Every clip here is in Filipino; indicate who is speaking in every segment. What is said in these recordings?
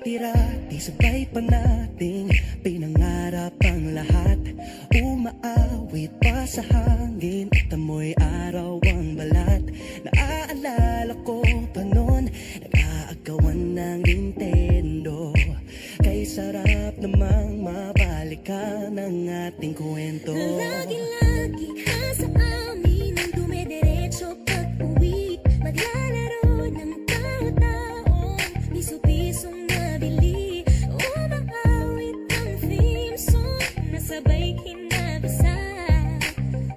Speaker 1: Dati-rati sabay pa nating pinangarap ang lahat. Umaawit pa sa hangin at amoy araw ang balat. Naaalala ko pa noon, nag-aagawan ng Nintendo. Kay sarap namang mabalikan ang ating kwento.
Speaker 2: Lagi-lagi ka sa amin ang dumidiretso pag-uwi. Maglalaro ng tao-taong piso-pisong nabili. Umaawit ang theme song na sabay kinabasa.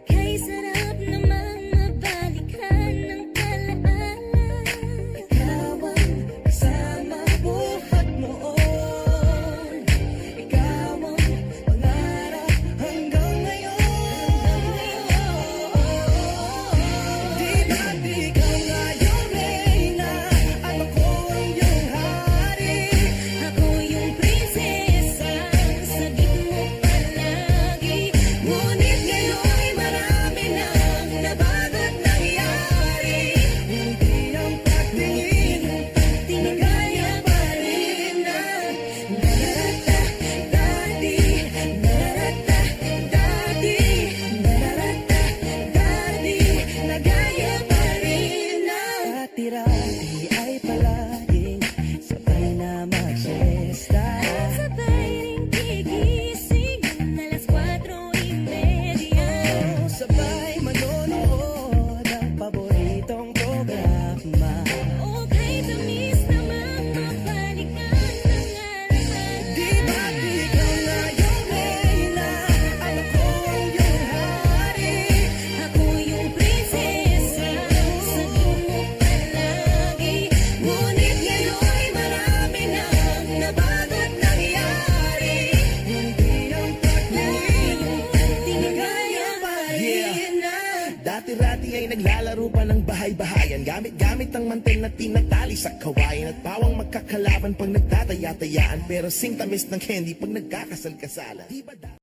Speaker 2: Kay sarap namang mabalikan ng alaala.
Speaker 1: Ikaw ang kasama buhat noon. Ikaw ang pangarap hanggang ngayon. Di dati ikaw nga yung reyna at ako ang iyong hari.
Speaker 2: Ako yung prinsesa, sabik mo palagi.
Speaker 1: Ngunit ngayon'y marami nang nabago't nangyari. Hindi ang pagtingin na gaya pa rin na nararata dati, nararata dati, nararata dati, na gaya pa rin na dati-rati ay palaging sabay na mag-siesta.
Speaker 2: Sabay ring gigising alas 4:30.
Speaker 1: Sabay manonood ng paboritong programa.
Speaker 2: Okay, tamis namang mabalikan ng alaala.
Speaker 1: Di ba ikaw na yung reyna at ako ang iyong hari?
Speaker 2: Ako yung prinsesa, sabik mo palagi.
Speaker 1: Ngunit ngayon'y marami nang nabago't nangyari. Hindi ang pagtingin na gaya pa rin na.
Speaker 3: Dati-rati ay naglalaro pa ng bahay-bahayan. Gamit-gamit ang mantel na tinatali sa kawayan. At pawang magkakalaban pag nagtataya-tayaan. Pero sing tamis ng candy pag nagkakasal-kasalan. Di ba